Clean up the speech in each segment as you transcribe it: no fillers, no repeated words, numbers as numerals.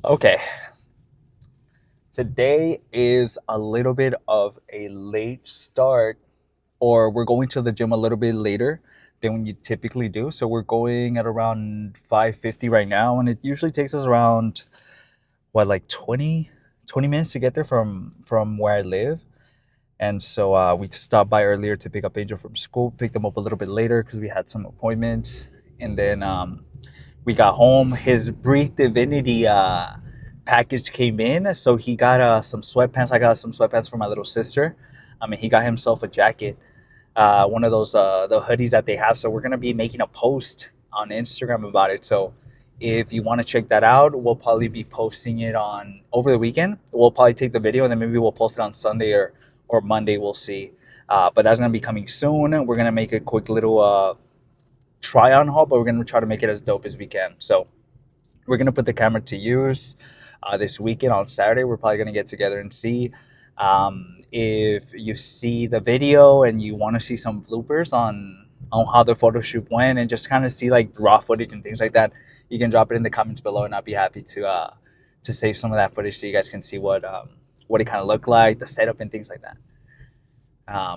Okay, today is a little bit of a late start, or we're going to the gym a little bit later than when you typically do. So we're going at around 5:50 right now, and it usually takes us around what, like 20 minutes to get there from where I live. And so we stopped by earlier to pick up Angel from school, picked him up a little bit later because we had some appointments, and then we got home. His Breathe Divinity package came in, so he got some sweatpants. I got some sweatpants for my little sister. I mean, he got himself a jacket, one of those the hoodies that they have. So we're gonna be making a post on Instagram about it. So if you want to check that out, we'll probably be posting it on over the weekend. We'll probably take the video and then maybe we'll post it on Sunday or Monday. We'll see. But that's gonna be coming soon. We're gonna make a quick little try on haul, but we're gonna try to make it as dope as we can. So we're gonna put the camera to use this weekend on Saturday. We're probably gonna get together and see. If you see the video and you want to see some bloopers on how the photo shoot went and just kind of see like raw footage and things like that, you can drop it in the comments below, and I'll be happy to save some of that footage so you guys can see what it kind of looked like, the setup and things like that.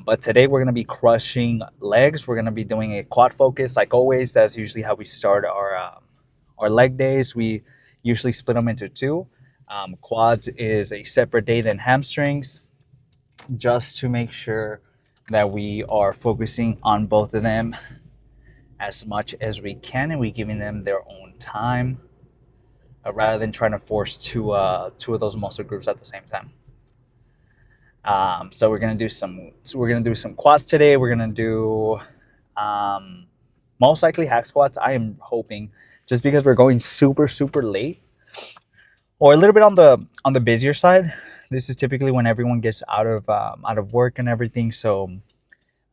But today we're going to be crushing legs. We're going to be doing a quad focus like always. That's usually how we start our leg days. We usually split them into two. Quads is a separate day than hamstrings, just to make sure that we are focusing on both of them as much as we can, and we giving them their own time, rather than trying to force two of those muscle groups at the same time. So we're gonna do some quads today. We're gonna do most likely hack squats. I am hoping, just because we're going super late, or a little bit on the busier side. This is typically when everyone gets out of work and everything. So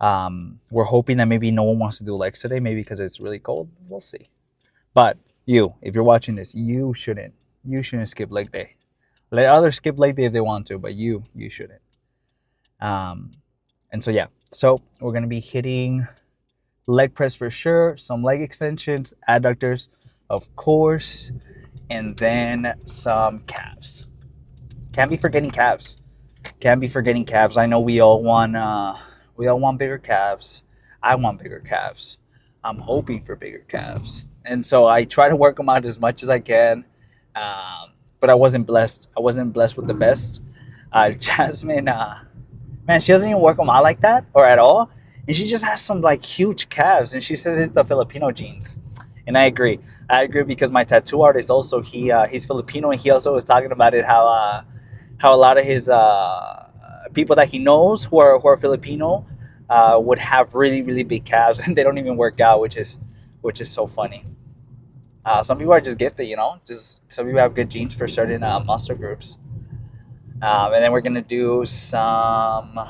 we're hoping that maybe no one wants to do legs today, maybe because it's really cold. We'll see. But if you're watching this, you shouldn't skip leg day. Let others skip leg day if they want to, but you shouldn't. Um, and so yeah, so we're gonna be hitting leg press for sure, some leg extensions, adductors, of course, and then some calves. Can't be forgetting calves. Can't be forgetting calves. I know we all want bigger calves. I want bigger calves. I'm hoping for bigger calves, and so I try to work them out as much as I can. But I wasn't blessed. I wasn't blessed with the best. Jasmine, man, she doesn't even work them out like that or at all, and she just has some like huge calves, and she says it's the Filipino genes, and I agree. I agree because my tattoo artist also he's Filipino, and he also was talking about it how a lot of his people that he knows who are Filipino would have really big calves and they don't even work out, which is so funny. Some people are just gifted, Just some people have good genes for certain muscle groups. And then we're gonna do some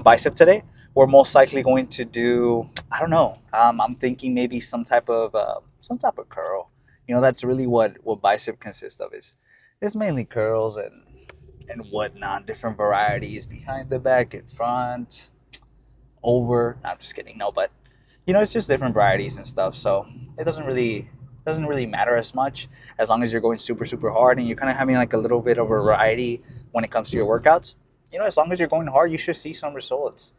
bicep today. We're most likely going to do, I don't know. I'm thinking maybe some type of curl. That's really what bicep consists of. Is mainly curls and whatnot, different varieties behind the back, in front, over. No, I'm just kidding. No, but it's just different varieties and stuff. So it doesn't really matter as much, as long as you're going super hard and you're kind of having like a little bit of variety when it comes to your workouts. As long as you're going hard, you should see some results.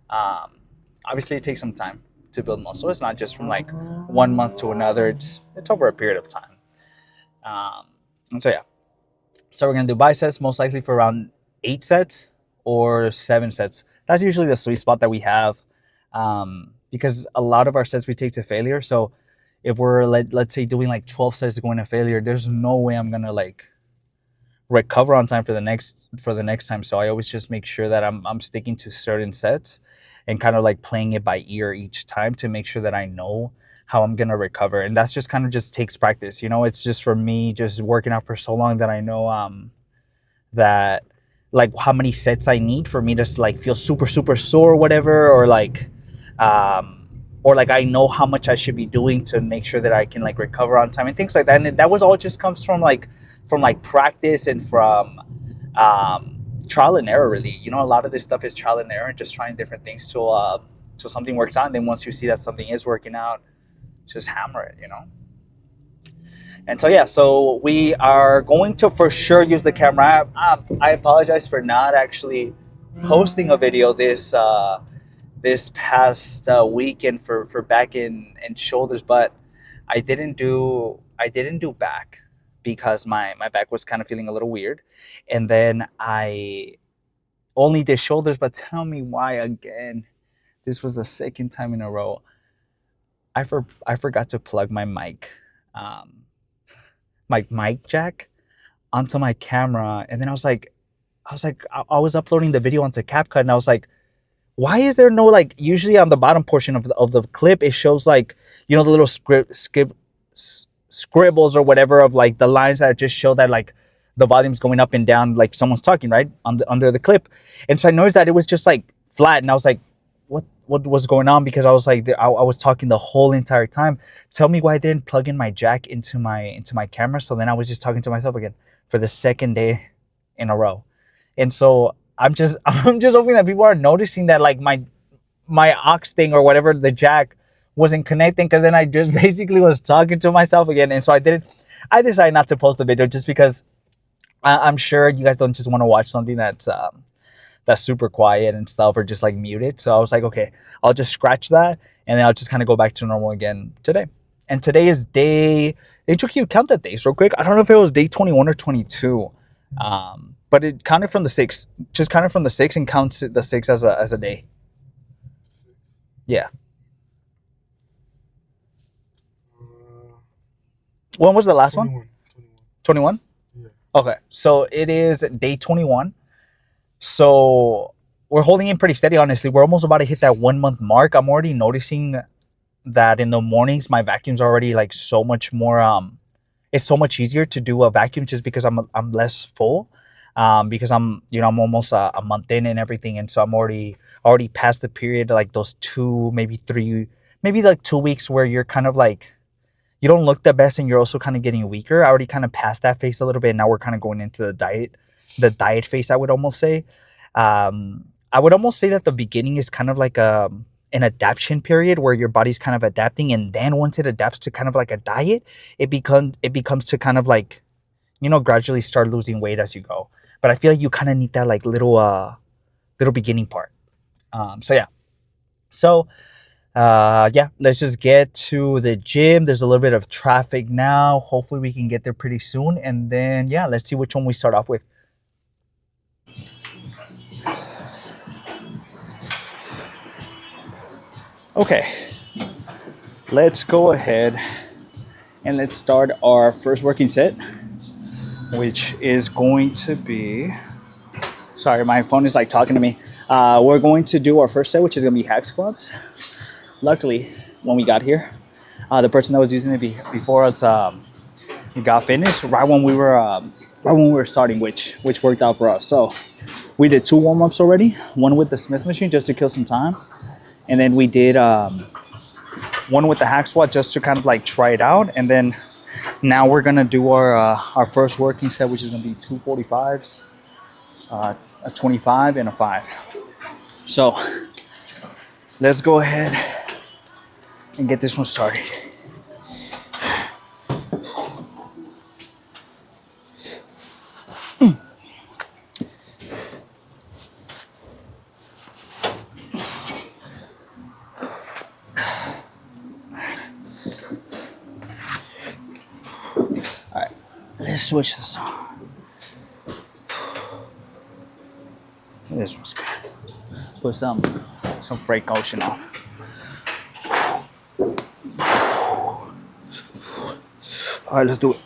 Um, Obviously, it takes some time to build muscle. It's not just from like 1 month to another. It's over a period of time. And so yeah, so we're gonna do biceps most likely for around 8 sets or 7 sets. That's usually the sweet spot that we have, because a lot of our sets we take to failure. So if we're let's say doing like 12 sets going to failure, there's no way I'm gonna like recover on time for the next time. So I always just make sure that I'm sticking to certain sets and kind of like playing it by ear each time to make sure that I know how I'm gonna recover. And that's just kind of just takes practice. It's just for me just working out for so long that I know that like how many sets I need for me to like feel super sore or whatever, or like I know how much I should be doing to make sure that I can like recover on time and things like that. And that was all just comes from practice and from trial and error, really. A lot of this stuff is trial and error and just trying different things till something works out. And then once you see that something is working out, just hammer it. And so yeah, so we are going to for sure use the camera. I apologize for not actually posting a video this past weekend for back and shoulders, but I didn't do back because my back was kind of feeling a little weird, and then I only did shoulders. But tell me why again? This was the second time in a row. I forgot to plug um, my mic jack onto my camera, and then I was uploading the video onto CapCut, and I was like, why is there no, like, usually on the bottom portion of the clip it shows, like, the little scribbles or whatever of like the lines that just show that, like, the volume's going up and down, like someone's talking right under the clip. And so I noticed that it was just like flat, and I was like, what was going on? Because I was like, I was talking the whole entire time. Tell me why I didn't plug in my jack into my camera. So then I was just talking to myself again for the second day in a row. And so I'm just hoping that people are noticing that, like, my aux thing or whatever, the jack wasn't connecting, because then I just basically was talking to myself again. And so I decided not to post the video just because I'm sure you guys don't just want to watch something that's super quiet and stuff, or just like muted. So I was like, okay, I'll just scratch that, and then I'll just kind of go back to normal again today. And today is day, they took you count the days real quick. I don't know if it was day 21 or 22. But it counted from the 6, just counted from the 6 and counts the 6 as a day. Yeah. When was the last 21. one? 21? Yeah. Okay. So it is day 21. So we're holding in pretty steady, honestly. We're almost about to hit that 1 month mark. I'm already noticing that in the mornings, my vacuum's already like so much more, it's so much easier to do a vacuum just because I'm less full. Because I'm almost a month in and everything, and so I'm already past the period, like those 2, maybe 3, maybe like 2 weeks where you're kind of like, you don't look the best, and you're also kind of getting weaker. I already kind of passed that phase a little bit. And now we're kind of going into the diet phase, I would almost say. I would almost say that the beginning is kind of like an adaptation period where your body's kind of adapting, and then once it adapts to kind of like a diet, it becomes to kind of like, gradually start losing weight as you go. But I feel like you kind of need that like little beginning part. So yeah. So yeah, let's just get to the gym. There's a little bit of traffic now. Hopefully we can get there pretty soon. And then yeah, let's see which one we start off with. Okay. Let's go ahead and let's start our first working set, which is going to be, sorry, my phone is like talking to me. We're going to do our first set, which is going to be hack squats. Luckily, when we got here, the person that was using it before us got finished right when we were starting, which worked out for us. So we did 2 warm-ups already, one with the Smith machine just to kill some time, and then we did one with the hack squat just to kind of like try it out. And then now we're gonna do our first working set, which is gonna be 2 45s, a 25, and a 5. So let's go ahead and get this one started. All right, let's switch this on. This one's good. Put some Frank Ocean on. All right, let's do it.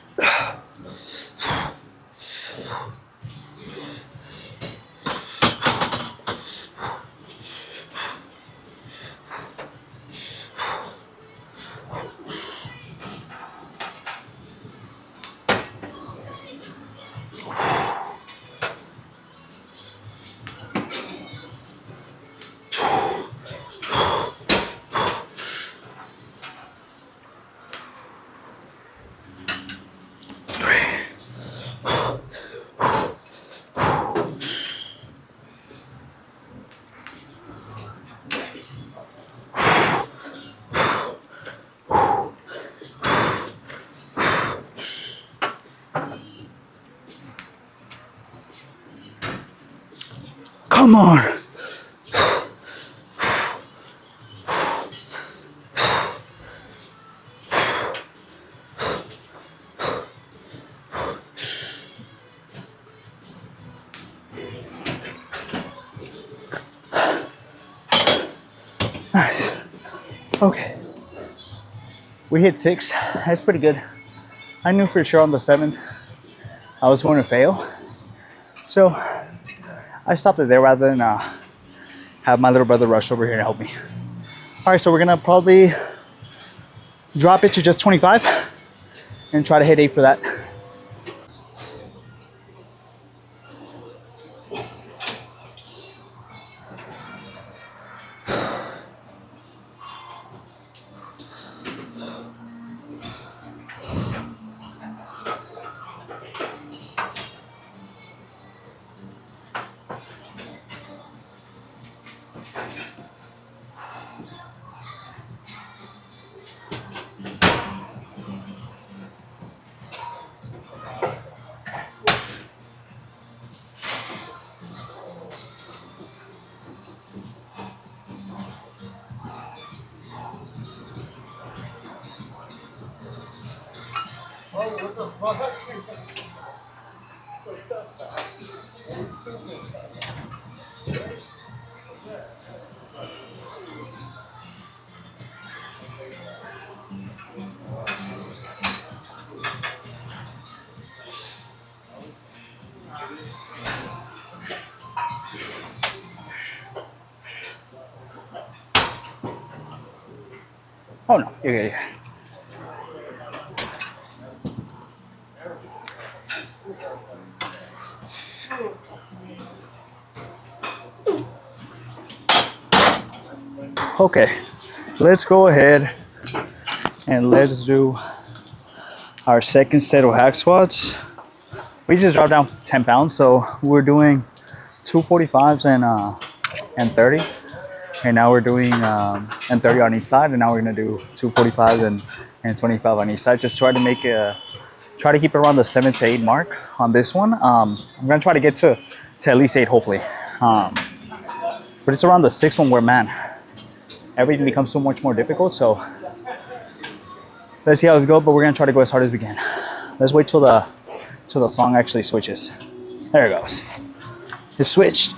Come on. Nice. Okay. We hit 6. That's pretty good. I knew for sure on the 7th I was going to fail. So I stopped it there rather than have my little brother rush over here to help me. All right, so we're gonna probably drop it to just 25 and try to hit 8 for that. Oh no, you're good. Okay, let's go ahead and let's do our second set of hack squats. We just dropped down 10 pounds, so we're doing 245s and 30. And now we're doing and 30 on each side, and now we're gonna do 245s and 25 on each side. Just try to make try to keep it around the 7 to 8 mark on this one. I'm gonna try to get to at least 8, hopefully. But it's around the 6th one where, man, everything becomes so much more difficult. So let's see how it goes, but we're gonna try to go as hard as we can. Let's wait till the song actually switches. There it goes. It switched.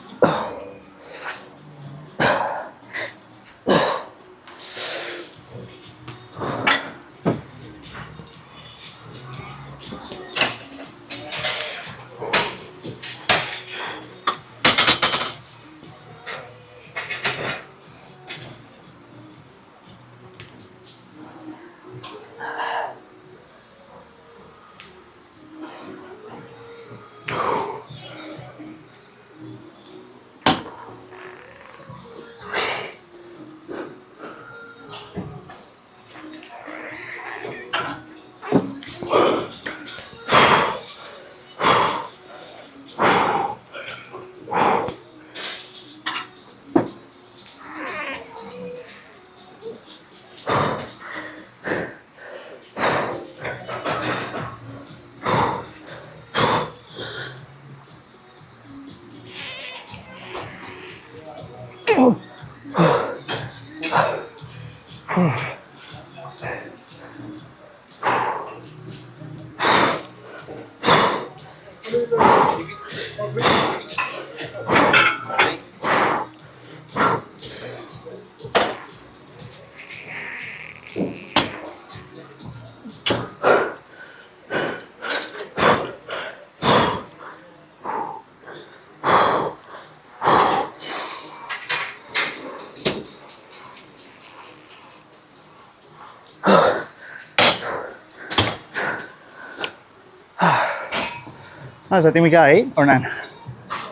Nice, I think we got 8 or 9.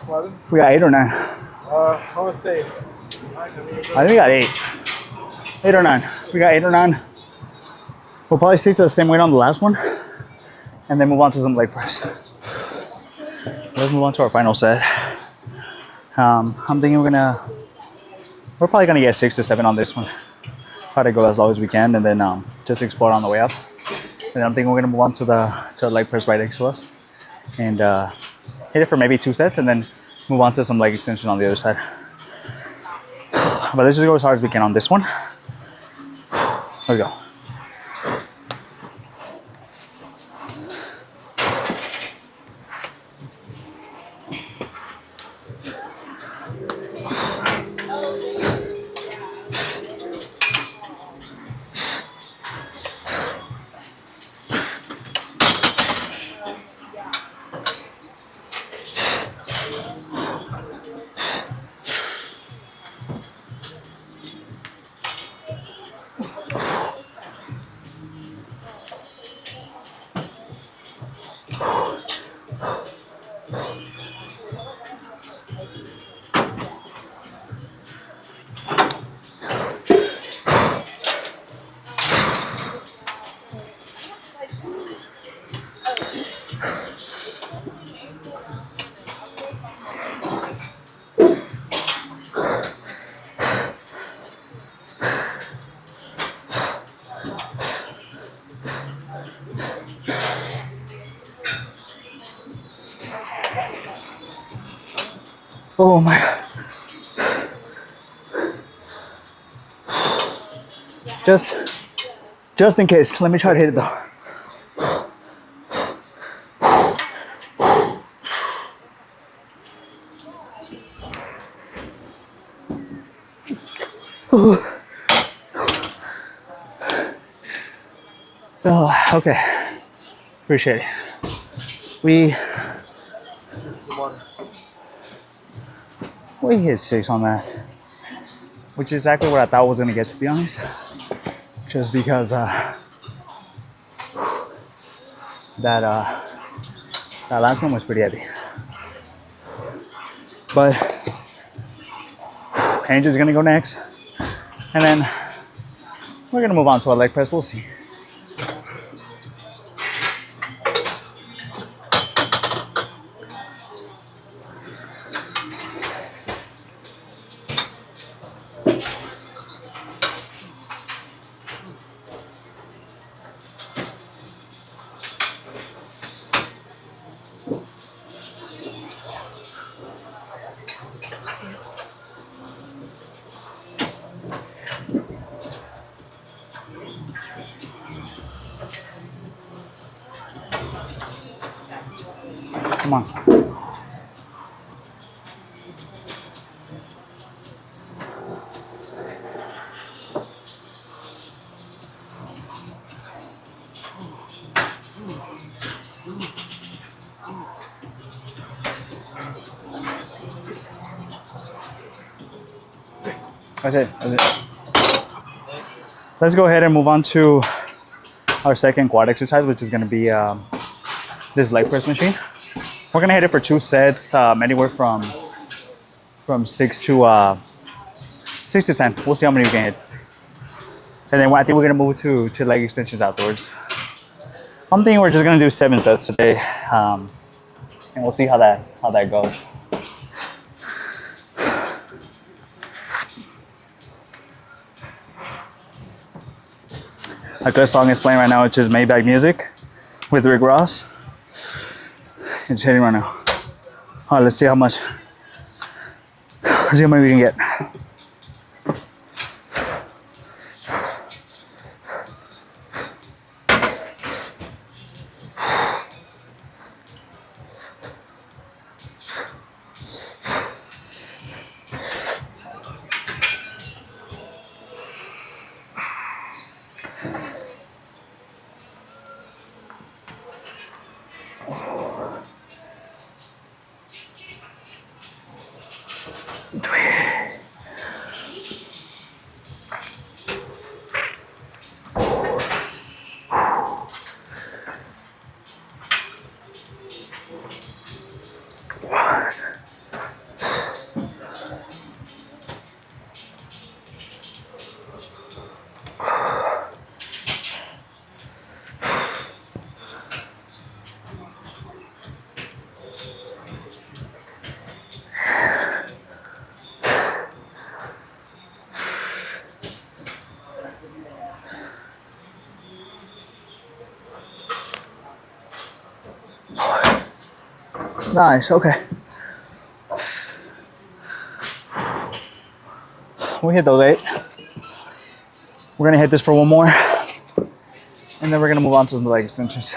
What? We got 8 or 9. I would say. I think we got 8. 8 or 9. We got 8 or 9. We'll probably stick to the same weight on the last one, and then move on to some leg press. Let's move on to our final set. I'm thinking we're probably gonna get 6 to 7 on this one. Try to go as low as we can, and then just explore on the way up. And I'm thinking we're gonna move on to the leg press right next to us, and hit it for maybe 2 sets, and then move on to some leg extension on the other side. But let's just go as hard as we can on this one. There we go. Oh my God. Just in case, let me try to hit it though. Oh, okay. Appreciate it. We hit 6 on that, which is exactly what I thought I was gonna get, to be honest. Just because that last one was pretty heavy. But hinge is gonna go next, and then we're gonna move on to a leg press. We'll see. Come on. That's it. That's it. Let's go ahead and move on to our second quad exercise, which is going to be this leg press machine. We're going to hit it for 2 sets, anywhere from 6 to 10. We'll see how many we can hit. And then I think we're going to move to leg extensions afterwards. I'm thinking we're just going to do 7 sets today, and we'll see how that goes. A good song is playing right now, which is Maybach Music with Rick Ross. It's hitting right now. All right, let's see how much. Let's see how many we can get. Nice, okay. we hit those 8. We're gonna hit this for one more, and then we're gonna move on to the leg extensions.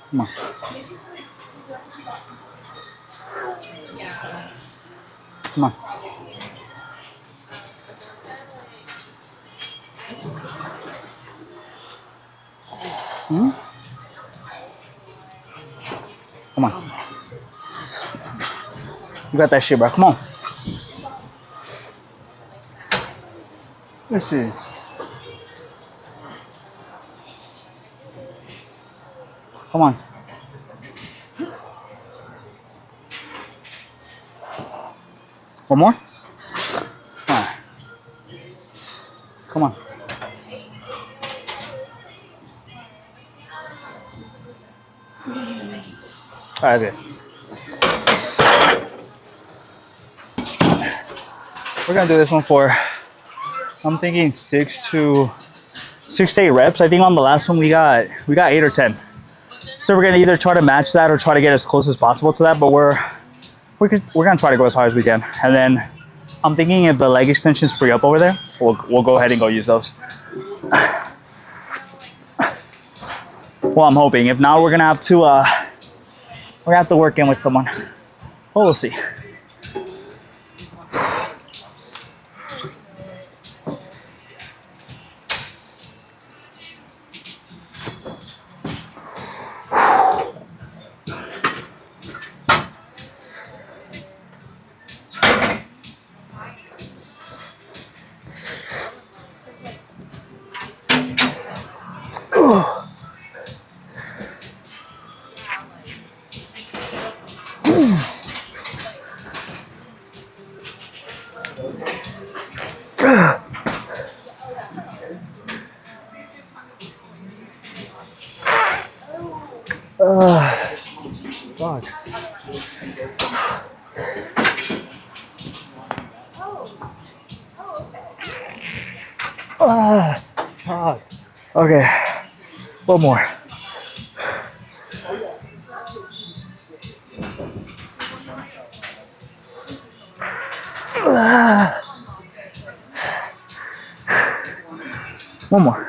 Come on. Come on. Come on. You got that shit, bro. Come on. Let's see. Come on. One more? All right. Come on. All right, good. We're gonna do this one for, I'm thinking 6 to 8 reps. I think on the last one we got 8 or 10. So we're gonna either try to match that or try to get as close as possible to that. But we're gonna try to go as hard as we can. And then I'm thinking if the leg extensions free up over there, we'll go ahead and go use those. Well, I'm hoping. If not, we're gonna have to work in with someone. Well, we'll see. God. God. Okay. One more. One more.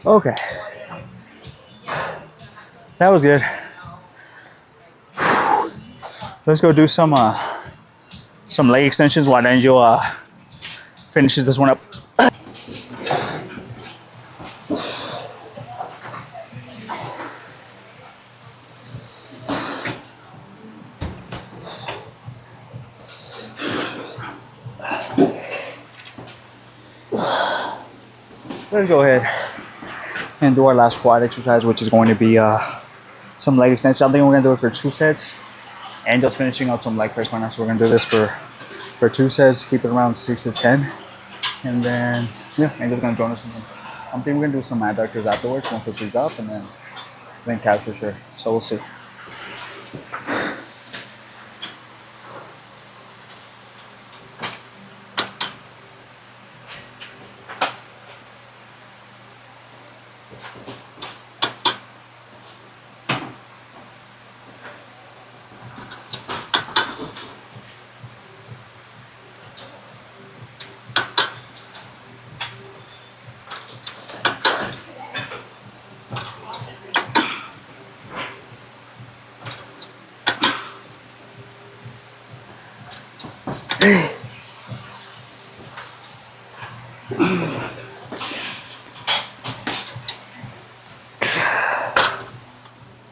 Okay. That was good. Let's go do some leg extensions while Angel finishes this one up. Let's go ahead and do our last quad exercise, which is going to be some leg extensions. I think we're gonna do it for 2 sets. Angel's finishing up some leg press right now, so we're gonna do this for 2 sets. Keep it around 6 to 10, and then yeah, Angel's gonna join us. I'm thinking we're gonna do some adductors afterwards once it frees up, and then calves for sure. So we'll see.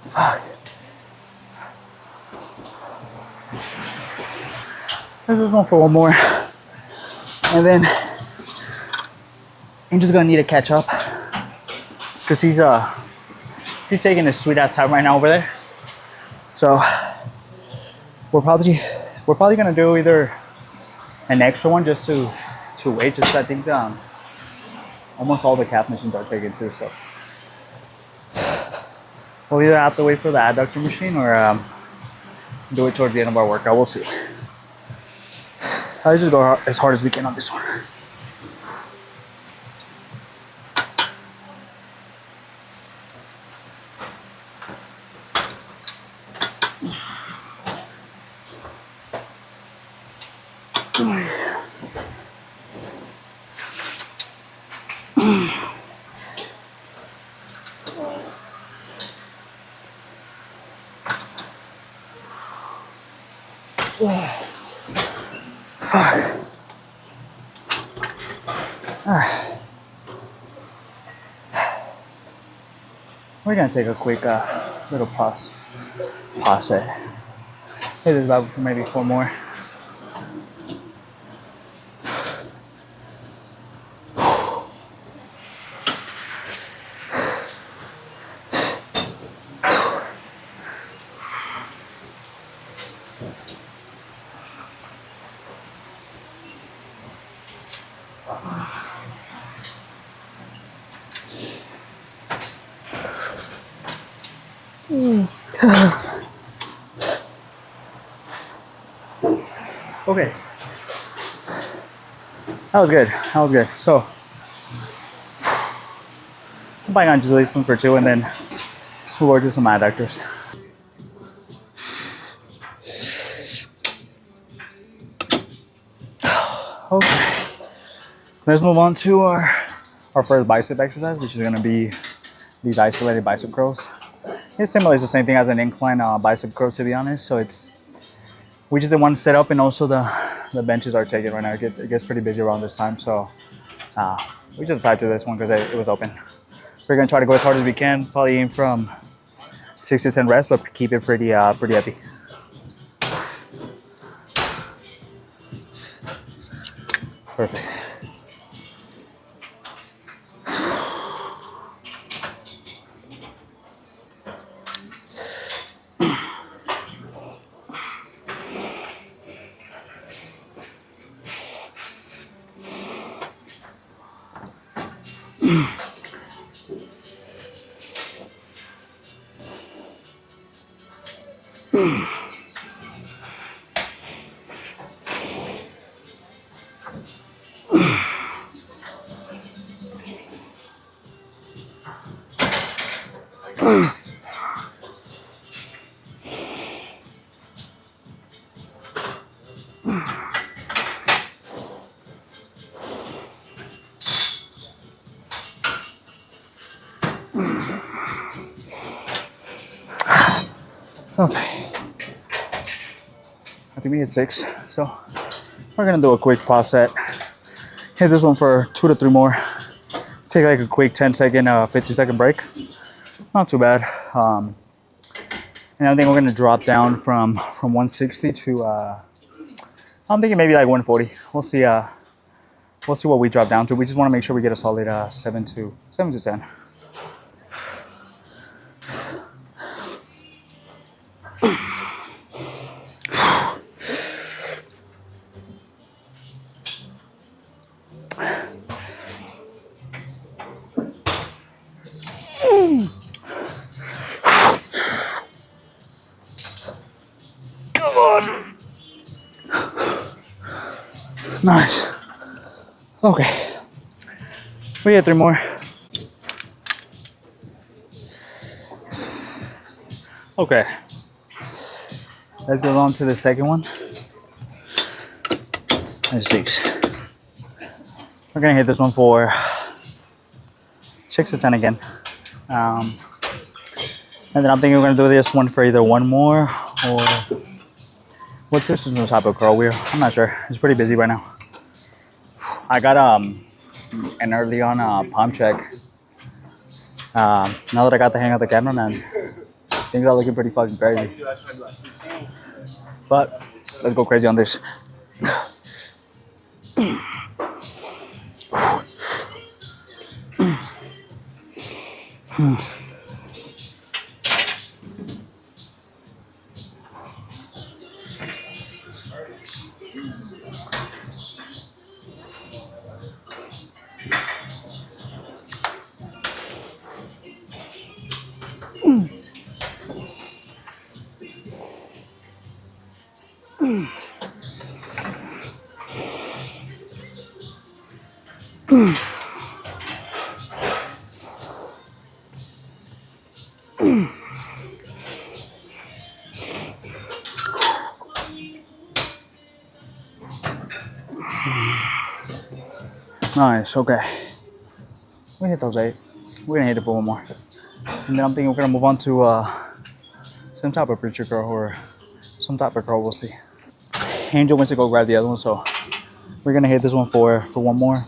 Fuck. Let's just go for one more, and then Angel's gonna need to catch up because he's taking his sweet ass time right now over there. So we're probably gonna do either an extra one just to wait. Just I think almost all the calf machines are taken too. So we'll either have to wait for the adductor machine or do it towards the end of our workout. We'll see. I'll just go as hard as we can on this one. Fuck. We're gonna take a quick little pause. Pause it. Hit this about for maybe 4 more. Okay. That was good. That was good. So I'm probably gonna just leave some for 2 and then we'll work with some adductors. Okay. Let's move on to our first bicep exercise, which is gonna be these isolated bicep curls. It's similar, it's the same thing as an incline bicep curls, to be honest. So we just did one set up, and also the benches are taken right now. It gets pretty busy around this time, so we just decided to do this one because it was open. We're gonna try to go as hard as we can, probably aim from 6 to 10 reps, but keep it pretty heavy. Perfect. Okay. I think we hit 6, so we're gonna do a quick pause set. Hit this one for 2 to 3 more. Take like a quick 10-second, 50-second break. Not too bad. And I think we're gonna drop down from 160 to I'm thinking maybe like 140. We'll see. We'll see what we drop down to. We just want to make sure we get a solid 7 to 10. Nice. Okay. We had 3 more. Okay. Let's go on to the second one. There's 6. We're gonna hit this one for 6 to 10 again. And then I'm thinking we're gonna do this one for either 1 more or what's this type of curl wheel? I'm not sure. It's pretty busy right now. I got an early on palm check. Now that I got the hang of the camera, man, things are looking pretty fucking crazy. But let's go crazy on this. Nice, okay. We hit those 8. We're gonna hit it for one more. And then I'm thinking we're gonna move on to some type of preacher curl or some type of curl, we'll see. Angel wants to go grab the other one, so we're gonna hit this one for one more.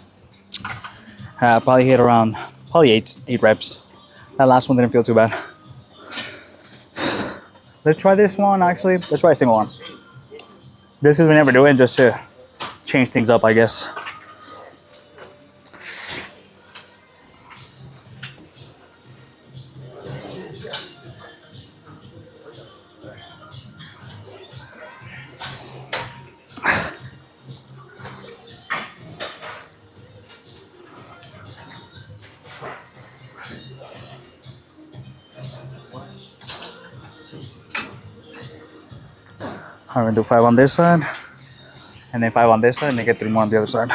Probably hit around probably eight reps. That last one didn't feel too bad. Let's try this one actually. Let's try a single arm. This is we never do it just to change things up, I guess. I'm gonna do 5 on this side, and then 5 on this side, and then get 3 more on the other side.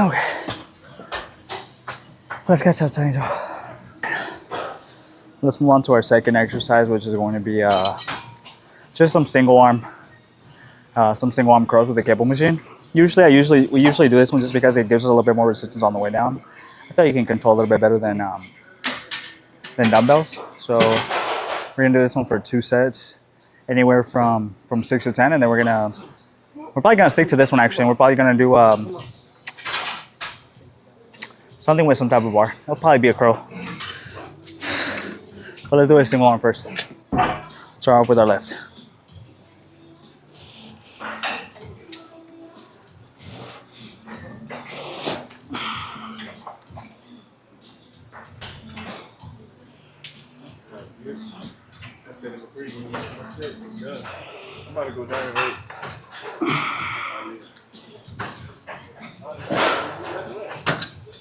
Okay, let's get to the Angel. Let's move on to our second exercise, which is going to be just some single arm curls with the cable machine. We usually do this one just because it gives us a little bit more resistance on the way down. I feel like you can control a little bit better than dumbbells. So we're gonna do this one for 2 sets, anywhere from 6 to 10, and then we're probably gonna stick to this one actually. And we're probably gonna do something with some type of bar. It'll probably be a curl. But let's do a single arm first. Start off with our left. I'm about to go down and wait.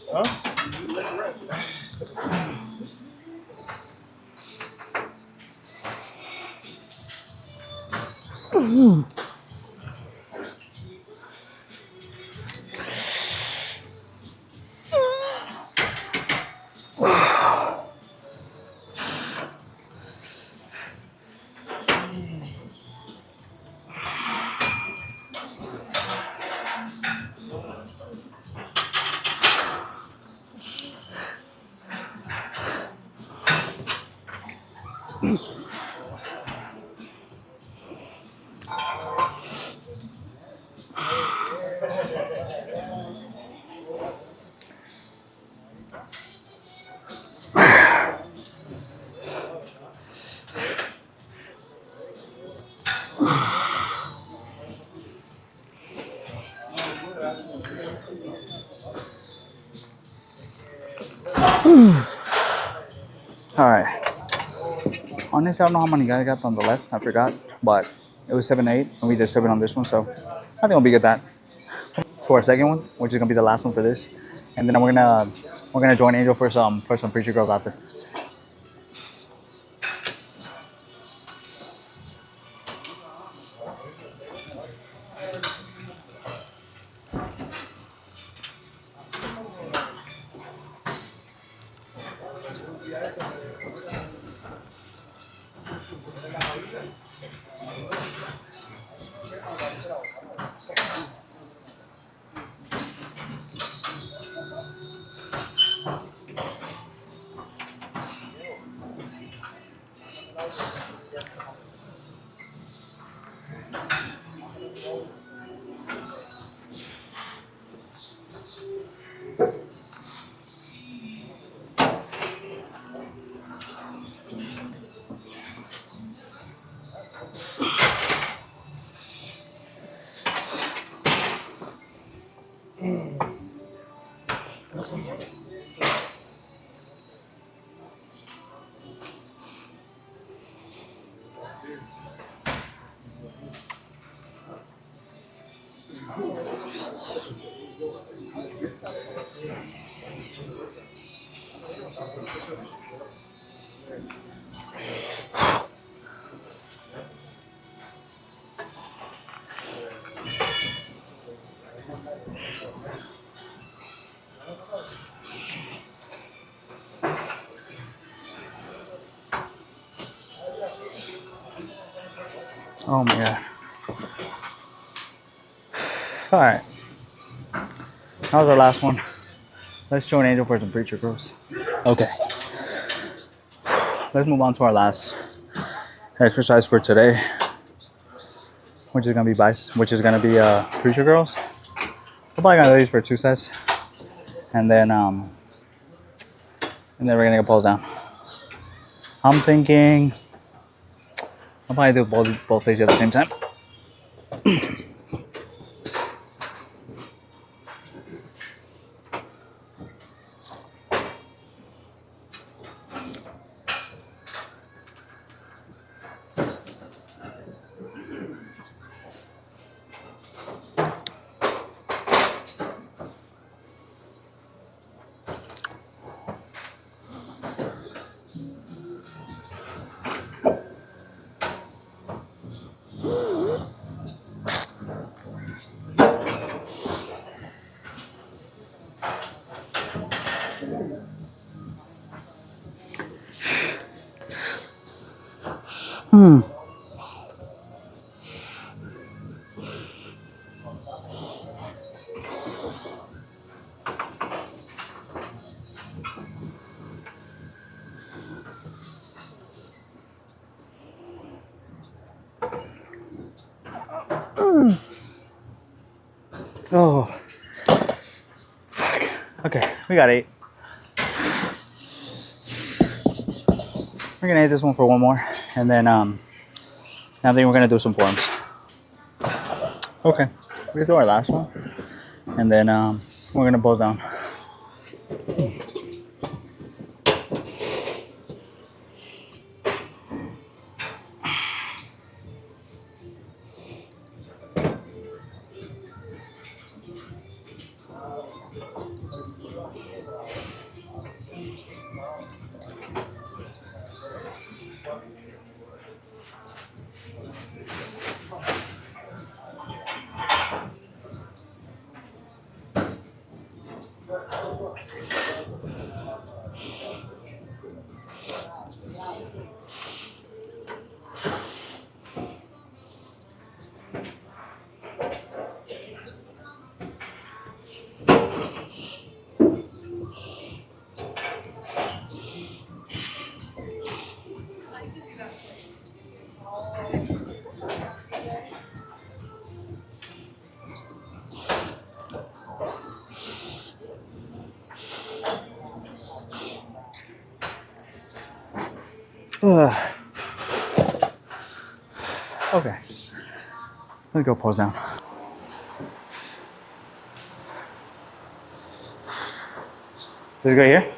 Huh? Let's rest. All right. Honestly, I don't know how many guys I got on the left. I forgot, but it was 7, 8, and we did 7 on this one. So I think we'll be good at that. To our second one, which is gonna be the last one for this, and then we're gonna join Angel for some preacher girls after. Oh my god. All right, that was our last one. Let's join Angel for some preacher curls. Okay, let's move on to our last exercise for today, which is gonna be biceps, which is gonna be preacher curls. We're probably gonna do these for 2 sets, and then we're gonna go pulls down. I'm thinking I'll probably do both these at the same time. Oh, fuck. Okay, we got 8. We're gonna hit this one for one more, and then I think we're gonna do some forms. Okay, we do our last one, and then we're gonna pulls down. Okay, let's go pulls down. This go here.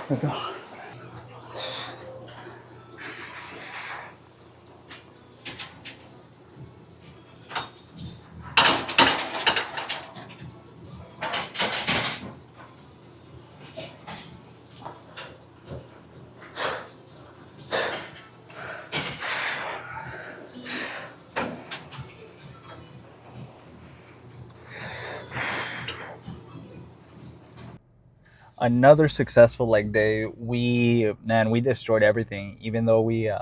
There we go. Another successful leg day. We destroyed everything. Even though we're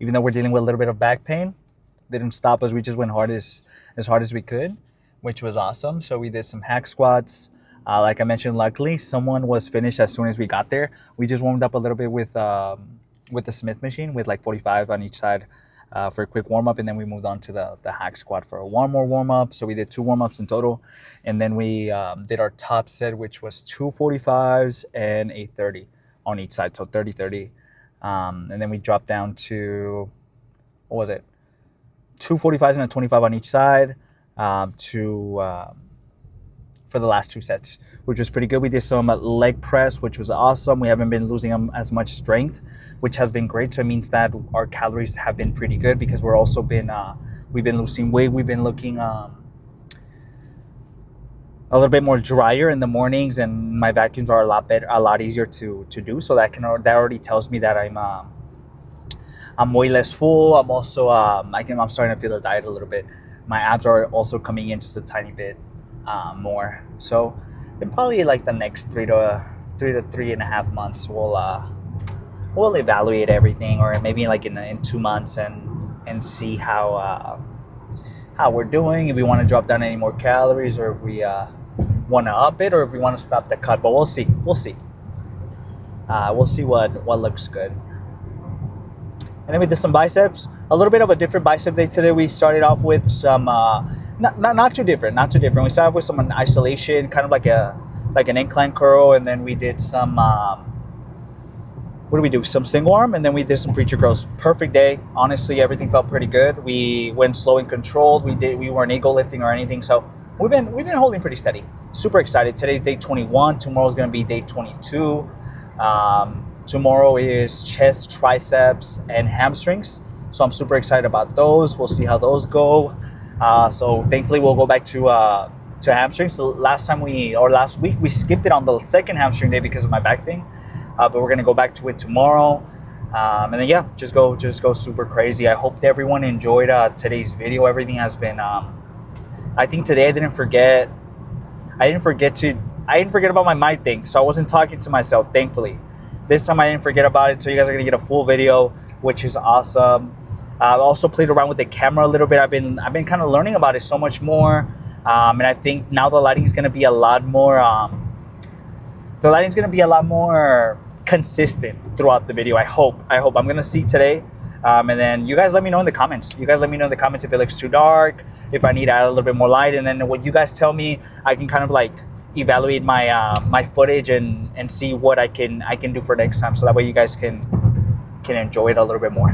dealing with a little bit of back pain, didn't stop us. We just went as hard as we could, which was awesome. So we did some hack squats. Like I mentioned, luckily someone was finished as soon as we got there. We just warmed up a little bit with the Smith machine with like 45 on each side for a quick warm up, and then we moved on to the hack squat for one more warm up. So we did 2 warm ups in total, and then we did our top set, which was 2 45s and a 30 on each side, so 30-30. And then we dropped down to, what was it? 2 45s and a 25 on each side for the last 2 sets, which was pretty good. We did some leg press, which was awesome. We haven't been losing as much strength, which has been great. So it means that our calories have been pretty good because we've been losing weight. We've been looking a little bit more drier in the mornings, and my vacuums are a lot better, a lot easier to do. So that already tells me that I'm way less full. I'm also I'm starting to feel the diet a little bit. My abs are also coming in just a tiny bit more. So in probably like the next 3 to 3.5 months, we'll evaluate everything, or maybe like in 2 months and see how we're doing. If we want to drop down any more calories, or if we want to up it, or if we want to stop the cut. But we'll see. We'll see what looks good. And then we did some biceps. A little bit of a different bicep day today. We started off with some not too different. We started off with some isolation, kind of like an incline curl, and then we did some what did we do? Some single arm, and then we did some preacher curls. Perfect day. Honestly, everything felt pretty good. We went slow and controlled. We weren't ego lifting or anything, so we've been holding pretty steady. Super excited. Today's day 21. Tomorrow's gonna be day 22. Tomorrow is chest, triceps, and hamstrings. So I'm super excited about those. We'll see how those go. So thankfully we'll go back to hamstrings. So last week we skipped it on the second hamstring day because of my back thing. But we're gonna go back to it tomorrow. And then yeah, just go super crazy. I hope everyone enjoyed today's video. Everything has been. I think today I didn't forget about my mic thing, so I wasn't talking to myself. Thankfully. This time I didn't forget about it, so you guys are gonna get a full video, which is awesome. I've also played around with the camera a little bit. I've been kind of learning about it so much more, and I think now the lighting is gonna be a lot more. Consistent throughout the video. I hope. I'm gonna see today, and then you guys let me know in the comments. If it looks too dark, if I need to add a little bit more light, and then what you guys tell me, I can kind of like evaluate my footage and see what I can do for next time, so that way you guys can enjoy it a little bit more.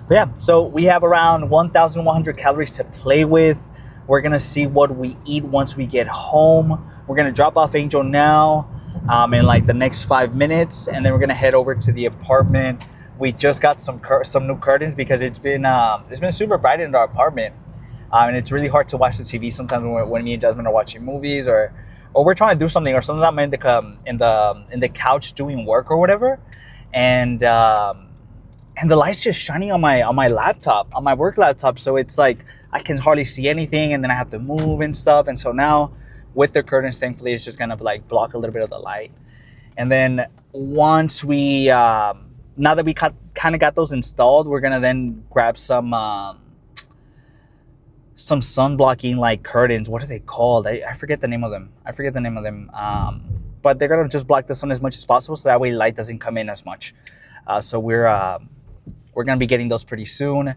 But yeah, so we have around 1,100 calories to play with. We're gonna see what we eat once we get home. We're gonna drop off Angel now in like the next 5 minutes, and then we're gonna head over to the apartment. We just got some new curtains because it's been super bright in our apartment. And it's really hard to watch the TV sometimes when me and Jasmine are watching movies, or we're trying to do something, or sometimes I'm in the couch doing work or whatever, and the light's just shining on my laptop, on my work laptop. So it's like I can hardly see anything, and then I have to move and stuff. And so now with the curtains, thankfully, it's just gonna like block a little bit of the light. And then once we now that we kind of got those installed, we're gonna then grab some sun blocking like curtains. What are they called? I forget the name of them. But they're gonna just block the sun as much as possible, so that way light doesn't come in as much. So we're gonna be getting those pretty soon.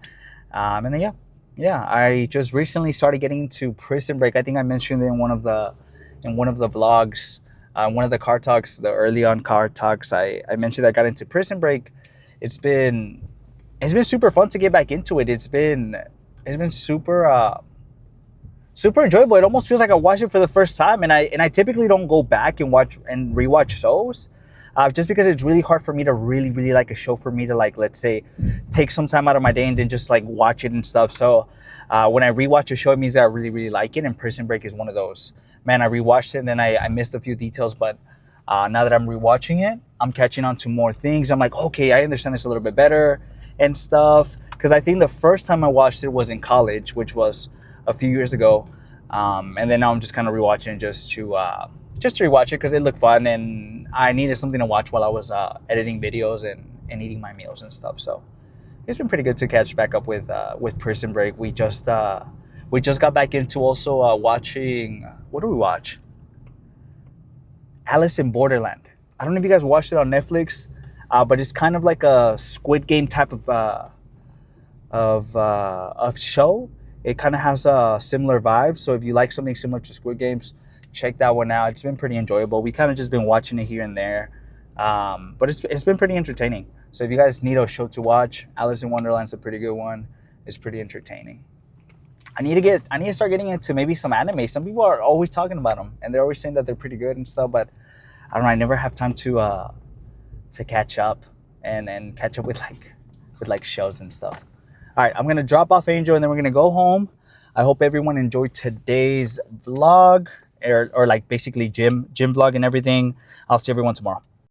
And then yeah, I just recently started getting into Prison Break. I think I mentioned it in one of the vlogs, one of the car talks, the early on car talks. I mentioned that I got into Prison Break. It's been super fun to get back into it. It's been super super enjoyable. It almost feels like I watched it for the first time, and I typically don't go back and watch and rewatch shows, just because it's really hard for me to really like a show for me to like, let's say, take some time out of my day and then just like watch it and stuff. So when I rewatch a show, it means that I really like it, and Prison Break is one of those. Man, I rewatched it and then I missed a few details, but now that I'm rewatching it, I'm catching on to more things. I'm like, okay, I understand this a little bit better and stuff. Because I think the first time I watched it was in college, which was a few years ago, and then now I'm just kind of rewatching it just to rewatch it because it looked fun and I needed something to watch while I was editing videos and eating my meals and stuff. So it's been pretty good to catch back up with Prison Break. We just got back into also watching. What do we watch? Alice in Borderland. I don't know if you guys watched it on Netflix, but it's kind of like a Squid Game type of show. It kind of has a similar vibe. So if you like something similar to Squid Games, check that one out. It's been pretty enjoyable. We kind of just been watching it here and there, but it's been pretty entertaining. So if you guys need a show to watch, Alice in Wonderland's a pretty good one. It's pretty entertaining. I need to start getting into maybe some anime. Some people are always talking about them, and they're always saying that they're pretty good and stuff. But I don't know. I never have time to catch up and catch up with like shows and stuff. All right, I'm gonna drop off Angel, and then we're gonna go home. I hope everyone enjoyed today's vlog, or like basically gym vlog and everything. I'll see everyone tomorrow.